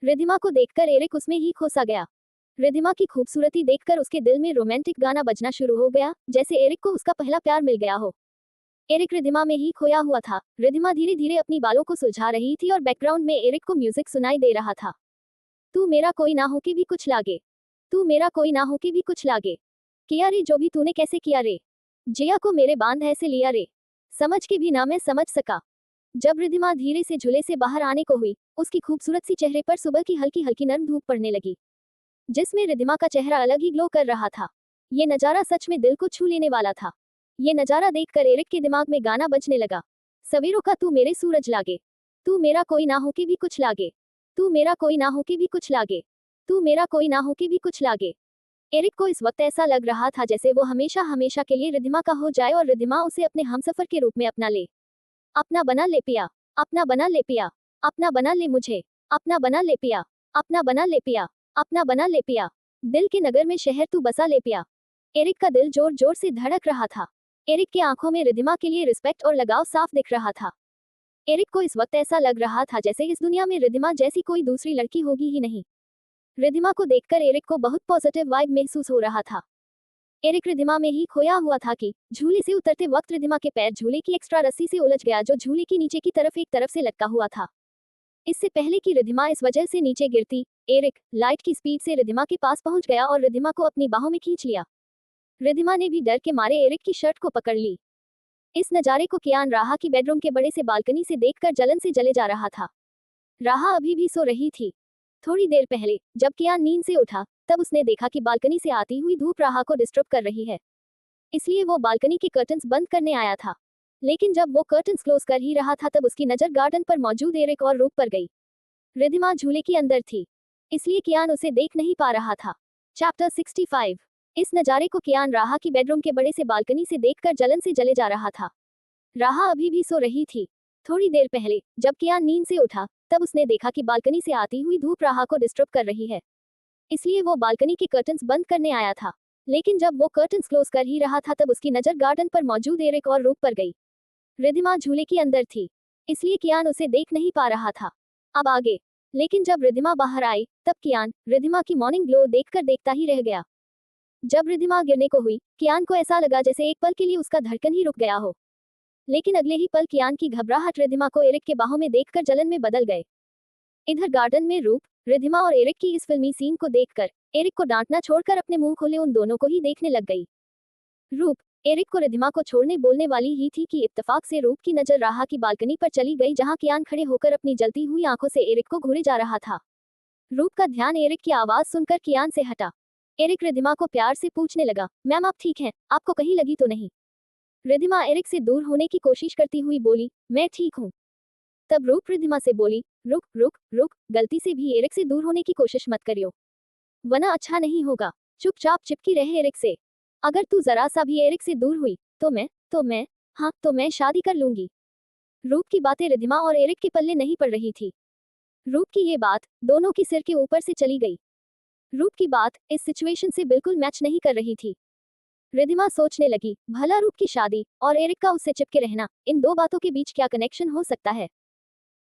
रिद्धिमा को देखकर एरिक उसमें ही खो सा गया। रिद्धिमा की खूबसूरती देखकर उसके दिल में रोमांटिक गाना बजना शुरू हो गया, जैसे एरिक को उसका पहला प्यार मिल गया हो। एरिक रिद्धिमा में ही खोया हुआ था। रिद्धिमा धीरे धीरे अपनी बालों को सुलझा रही थी और बैकग्राउंड में एरिक को म्यूजिक सुनाई दे रहा था। तू मेरा कोई ना हो के भी कुछ लागे, तू मेरा कोई ना हो के भी कुछ लागे, किया रे जो भी तूने कैसे किया रे, जिया को मेरे बांध ऐसे लिया रे, समझ के भी ना मैं समझ सका। जब रिद्धिमा धीरे से झूले से बाहर आने को हुई, उसकी खूबसूरत सी चेहरे पर सुबह की हल्की हल्की नर्म धूप पड़ने लगी, जिसमें रिद्धिमा का चेहरा अलग ही ग्लो कर रहा था। ये नजारा सच में दिल को छू लेने वाला था। ये नजारा देखकर एरिक के दिमाग में गाना बजने लगा, सवेरों का तू मेरे सूरज लागे, तू मेरा कोई ना हो के भी कुछ लागे, तू मेरा कोई ना हो के भी कुछ लागे, तू मेरा कोई ना हो के भी कुछ लागे। एरिक को इस वक्त ऐसा लग रहा था जैसे वो हमेशा हमेशा के लिए रिद्धिमा का हो जाए और रिद्धिमा उसे अपने हमसफर के रूप में अपना ले। अपना बना ले पिया, अपना बना ले पिया, अपना बना ले मुझे, अपना बना ले पिया, अपना बना ले पिया, अपना बना ले पिया, दिल के नगर में शहर तू बसा ले पिया। एरिक का दिल जोर जोर से धड़क रहा था। एरिक की आंखों में रिद्धिमा के लिए रिस्पेक्ट और लगाव साफ दिख रहा था। एरिक को इस वक्त ऐसा लग रहा था जैसे इस दुनिया में रिद्धिमा जैसी कोई दूसरी लड़की होगी ही नहीं। रिद्धिमा को देखकर एरिक को बहुत पॉजिटिव वाइब महसूस हो रहा था। एरिक रिद्धिमा में ही खोया हुआ था कि झूले से उतरते वक्त रिद्धिमा के पैर झूले की एक्स्ट्रा रस्सी से उलझ गया जो झूले की नीचे की तरफ एक तरफ से लटका हुआ था। इससे पहले कि रिद्धिमा इस वजह से नीचे गिरती, एरिक लाइट की स्पीड से रिद्धिमा के पास पहुंच गया और रिद्धिमा को अपनी बाहों में खींच लिया। रिद्धिमा ने भी डर के मारे एरिक की शर्ट को पकड़ ली। इस नजारे को कियान राहा की बेडरूम के बड़े से बालकनी से देखकर जलन से जले जा रहा था। राहा अभी भी सो रही थी। थोड़ी देर पहले जब कियान नींद से उठा तब उसने देखा कि बालकनी से आती हुई धूप राहा को डिस्टर्ब कर रही है, इसलिए वो बालकनी के कर्टन्स बंद करने आया था। लेकिन जब वो कर्टन्स क्लोज कर ही रहा था तब उसकी नजर गार्डन पर मौजूद एरिक और रूप पर गई। रिद्धिमा झूले के अंदर थी, इसलिए कियान उसे देख नहीं पा रहा था। चैप्टर 65। इस नजारे को कियान राहा की बेडरूम के बड़े से बालकनी से देखकर जलन से जले जा रहा था। राहा अभी भी सो रही थी। थोड़ी देर पहले जब कियान नींद से उठा तब उसने देखा कि बालकनी से आती हुई धूप राहा को डिस्टर्ब कर रही है, इसलिए वो बालकनी के कर्टन्स बंद करने आया था। लेकिन जब वो कर्टन्स क्लोज कर ही रहा था तब उसकी नजर गार्डन पर मौजूद एरिक और रूप पर गई। रिद्धिमा झूले के अंदर थी, इसलिए कियान उसे देख नहीं पा रहा था। अब आगे। लेकिन जब रिद्धिमा बाहर आई तब कियान रिद्धिमा की मॉर्निंग ग्लो देखकर देखता ही रह गया। जब रिद्धिमा गिरने को हुई कियान को ऐसा लगा जैसे एक पल के लिए उसका धड़कन ही रुक गया हो। लेकिन अगले ही पल कियान की घबराहट रिद्धिमा को एरिक के बाहों में देखकर जलन में बदल गए। इधर गार्डन में रूप रिद्धिमा और एरिक की इस फिल्मी सीन को देखकर एरिक को डांटना छोड़कर अपने मुंह खोले उन दोनों को ही देखने लग गई। रूप एरिक को रिद्धिमा को छोड़ने बोलने वाली ही थी कि इत्तेफाक से रूप की नजर राहा की बालकनी पर चली गई जहां कियान खड़े होकर अपनी जलती हुई आंखों से एरिक को घूरे जा रहा था। रूप का ध्यान एरिक की आवाज सुनकर कियान से हटा। एरिक रिद्धिमा को प्यार से पूछने लगा, मैम आप ठीक हैं, आपको कहीं लगी तो नहीं? रिद्धिमा एरिक से दूर होने की कोशिश करती हुई बोली, मैं ठीक हूँ। तब रूप रिद्धिमा से बोली, रुक रुक रुक, गलती से भी एरिक से दूर होने की कोशिश मत करियो, वरना अच्छा नहीं होगा। चुपचाप चिपकी रहे एरिक से। अगर तू जरा सा भी एरिक से दूर हुई तो मैं शादी कर लूंगी। रूप की बातें रिद्धिमा और एरिक के पल्ले नहीं पड़ रही थी। रूप की ये बात दोनों की सिर के ऊपर से चली गई। रूप की बात इस सिचुएशन से बिल्कुल मैच नहीं कर रही थी। रिद्धिमा सोचने लगी, भला रूप की शादी और एरिक का उससे चिपके रहना, इन दो बातों के बीच क्या कनेक्शन हो सकता है?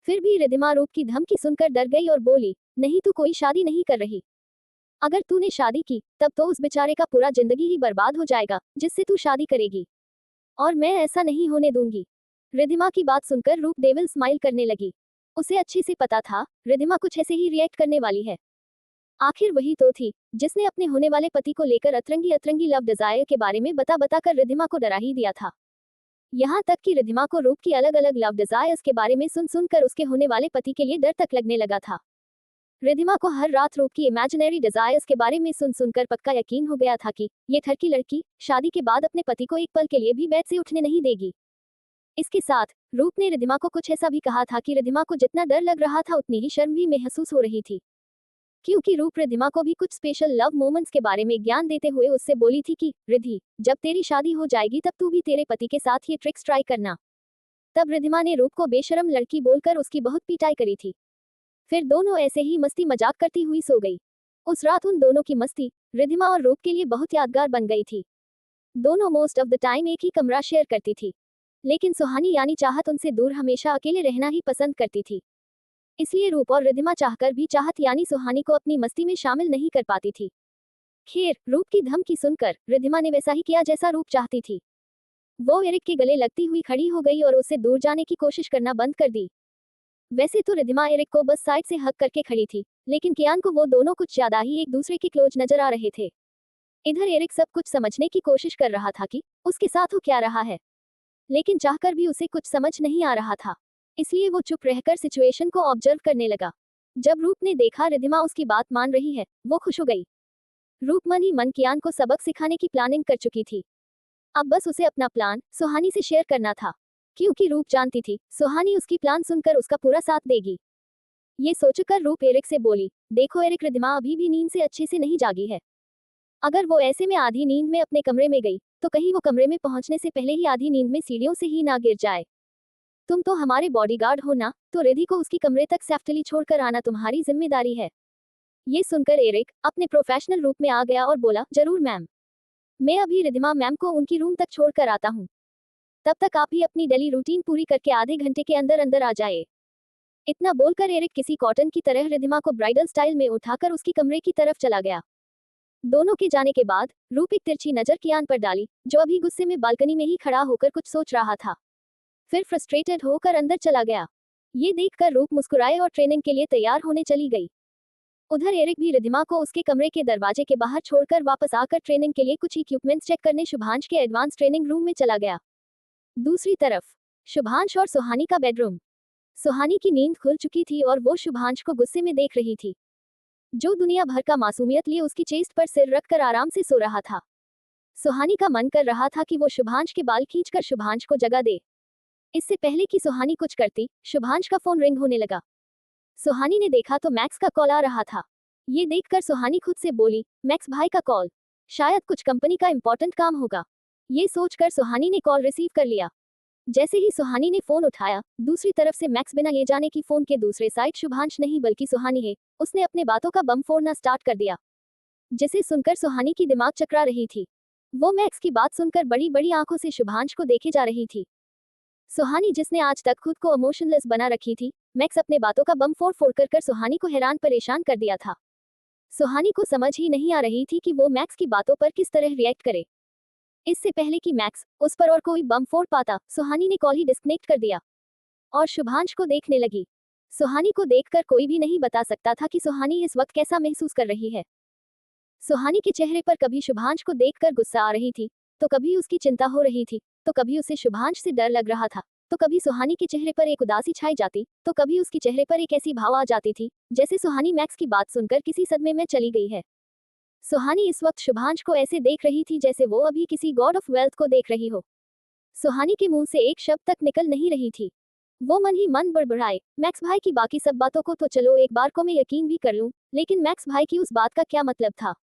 फिर भी रिद्धिमा रूप की धमकी सुनकर डर गई और बोली, नहीं तू कोई शादी नहीं कर रही। अगर तूने शादी की तब तो उस बेचारे का पूरा जिंदगी ही बर्बाद हो जाएगा जिससे तू शादी करेगी, और मैं ऐसा नहीं होने दूंगी। रिद्धिमा की बात सुनकर रूप डेविल स्माइल करने लगी। उसे अच्छे से पता था रिद्धिमा कुछ ऐसे ही रिएक्ट करने वाली है। आखिर वही तो थी जिसने अपने होने वाले पति को लेकर अतरंगी अतरंगी लव डिजायर के बारे में बता बता कर रिद्धिमा को डरा ही दिया था। यहाँ तक कि रिद्धिमा को रूप की अलग अलग लव डिजायर्स के बारे में सुन सुनकर उसके होने वाले पति के लिए डर तक लगने लगा था। रिद्धिमा को हर रात रूप की इमेजिनरी डिजायर्स के बारे में सुन सुनकर पक्का यकीन हो गया था कि ये ठरकी लड़की शादी के बाद अपने पति को एक पल के लिए भी बेड से उठने नहीं देगी। इसके साथ रूप ने रिद्धिमा को कुछ ऐसा भी कहा था कि रिद्धिमा को जितना डर लग रहा था उतनी ही शर्म भी महसूस हो रही थी, क्योंकि रूप रिद्धिमा को भी कुछ स्पेशल लव मोमेंट्स के बारे में ज्ञान देते हुए उससे बोली थी कि रिद्धि, जब तेरी शादी हो जाएगी तब तू भी तेरे पति के साथ ये ट्रिक्स ट्राई करना। तब रिद्धिमा ने रूप को बेशरम लड़की बोलकर उसकी बहुत पिटाई करी थी। फिर दोनों ऐसे ही मस्ती मजाक करती हुई सो गई। उस रात उन दोनों की मस्ती रिद्धिमा और रूप के लिए बहुत यादगार बन गई थी। दोनों मोस्ट ऑफ द टाइम एक ही कमरा शेयर करती थी, लेकिन सुहानी यानी चाहत उनसे दूर हमेशा अकेले रहना ही पसंद करती थी। इसलिए रूप और रिद्धिमा चाहकर भी चाहत यानी सुहानी को अपनी मस्ती में शामिल नहीं कर पाती थी। खैर, रूप की धमकी सुनकर रिद्धिमा ने वैसा ही किया जैसा रूप चाहती थी। वो एरिक के गले लगती हुई खड़ी हो गई और उससे दूर जाने की कोशिश करना बंद कर दी। वैसे तो रिद्धिमा एरिक को बस साइड से हक करके खड़ी थी, लेकिन कियान को वो दोनों कुछ ज्यादा ही एक दूसरे के क्लोज नजर आ रहे थे। इधर एरिक सब कुछ समझने की कोशिश कर रहा था कि उसके साथ हो क्या रहा है, लेकिन चाहकर भी उसे कुछ समझ नहीं आ रहा था। इसलिए वो चुप रहकर सिचुएशन को ऑब्जर्व करने लगा। जब रूप ने देखा रिद्धिमा उसकी बात मान रही है, वो खुश हो गई। रूप मन ही मन कियान को सबक सिखाने की प्लानिंग कर चुकी थी। अब बस उसे अपना प्लान सुहानी से शेयर करना था, क्योंकि रूप जानती थी सुहानी उसकी प्लान सुनकर उसका पूरा साथ देगी। ये सोचकर रूप एरिक से बोली, देखो एरिक, रिद्धिमा अभी भी नींद से अच्छे से नहीं जागी है। अगर वो ऐसे में आधी नींद में अपने कमरे में गई तो कहीं वो कमरे में पहुंचने से पहले ही आधी नींद में सीढ़ियों से ही ना गिर जाए। तुम तो हमारे बॉडीगार्ड हो ना, तो रिद्धि को उसकी कमरे तक सेफ्टली छोड़कर आना तुम्हारी जिम्मेदारी है। ये सुनकर एरिक अपने प्रोफेशनल रूप में आ गया और बोला, जरूर मैम, मैं अभी रिद्धिमा मैम को उनकी रूम तक छोड़ कर आता हूँ। तब तक आप ही अपनी डेली रूटीन पूरी करके आधे घंटे के अंदर अंदर आ जाए। इतना बोलकर एरिक किसी कॉटन की तरह रिद्धिमा को ब्राइडल स्टाइल में उठाकर उसकी कमरे की तरफ चला गया। दोनों के जाने के बाद रूप एक तिरछी नजर कियान पर डाली, जो अभी गुस्से में बालकनी में ही खड़ा होकर कुछ सोच रहा था। फिर फ्रस्ट्रेटेड होकर अंदर चला गया। ये देखकर रूप मुस्कुराए और ट्रेनिंग के लिए तैयार होने चली गई। उधर एरिक भी रिद्धिमा को उसके कमरे के दरवाजे के बाहर छोड़कर वापस आकर ट्रेनिंग के लिए कुछ इक्विपमेंट्स चेक करने शुभांश के एडवांस ट्रेनिंग रूम में चला गया। दूसरी तरफ शुभांश और सुहानी का बेडरूम। सुहानी की नींद खुल चुकी थी और वो शुभांश को गुस्से में देख रही थी, जो दुनिया भर का मासूमियत लिए उसकी चेस्ट पर सिर रखकर आराम से सो रहा था। सुहानी का मन कर रहा था कि वो शुभांश के बाल खींचकर शुभांश को जगा दे। इससे पहले कि सुहानी कुछ करती, शुभांश का फोन रिंग होने लगा। सुहानी ने देखा तो मैक्स का कॉल आ रहा था। ये देखकर सुहानी खुद से बोली, मैक्स भाई का कॉल, शायद कुछ कंपनी का इंपॉर्टेंट काम होगा। ये सोचकर सुहानी ने कॉल रिसीव कर लिया। जैसे ही सुहानी ने फोन उठाया, दूसरी तरफ से मैक्स बिना ये जाने कि फोन के दूसरे साइड शुभांश नहीं बल्कि सुहानी है, उसने अपने बातों का बम फोड़ना स्टार्ट कर दिया, जिसे सुनकर सुहानी की दिमाग चकरा रही थी। वो मैक्स की बात सुनकर बड़ी बड़ी आंखों से शुभांश को देखे जा रही थी। सुहानी जिसने आज तक खुद को इमोशनलेस बना रखी थी, मैक्स अपने बातों का बम फोड़ फोड़ कर सुहानी को हैरान परेशान कर दिया था। सुहानी को समझ ही नहीं आ रही थी कि वो मैक्स की बातों पर किस तरह रिएक्ट करे। इससे पहले कि मैक्स उस पर और कोई बम फोड़ पाता, सुहानी ने कॉल ही डिस्कनेक्ट कर दिया और शुभांश को देखने लगी। सुहानी को देखकर कोई भी नहीं बता सकता था कि सुहानी इस वक्त कैसा महसूस कर रही है। सुहानी के चेहरे पर कभी शुभांश को देखकर गुस्सा आ रही थी, तो कभी उसकी चिंता हो रही थी, तो कभी उसे शुभांश से डर लग रहा था, तो कभी सुहानी के चेहरे पर एक उदासी छाई जाती, तो कभी उसके चेहरे पर एक ऐसी भाव आ जाती थी जैसे सुहानी मैक्स की बात सुनकर किसी सदमे में चली गई है। सुहानी इस वक्त शुभांश को ऐसे देख रही थी जैसे वो अभी किसी गॉड ऑफ वेल्थ को देख रही हो। सुहानी के मुंह से एक शब्द तक निकल नहीं रही थी। वो मन ही मन बड़बड़ाए, मैक्स भाई की बाकी सब बातों को तो चलो एक बार को मैं यकीन भी कर लूं, लेकिन मैक्स भाई की उस बात का क्या मतलब था?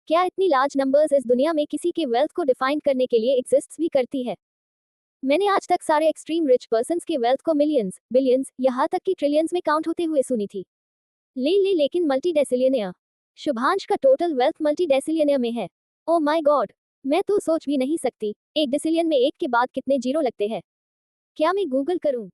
क्या इतनी लार्ज नंबर्स इस दुनिया में किसी के वेल्थ को डिफाइन करने के लिए एग्जिस्ट भी करती है? मैंने आज तक सारे एक्सट्रीम रिच पर्संस के वेल्थ को मिलियंस, बिलियंस, यहाँ तक कि ट्रिलियंस में काउंट होते हुए सुनी थी। लेकिन मल्टी डेसिलियनियर, शुभांश का टोटल वेल्थ मल्टी डेसिलियनियर में है। ओ माय गॉड, मैं तो सोच भी नहीं सकती, एक डेसिलियन में एक के बाद कितने जीरो लगते हैं। क्या मैं गूगल करूं?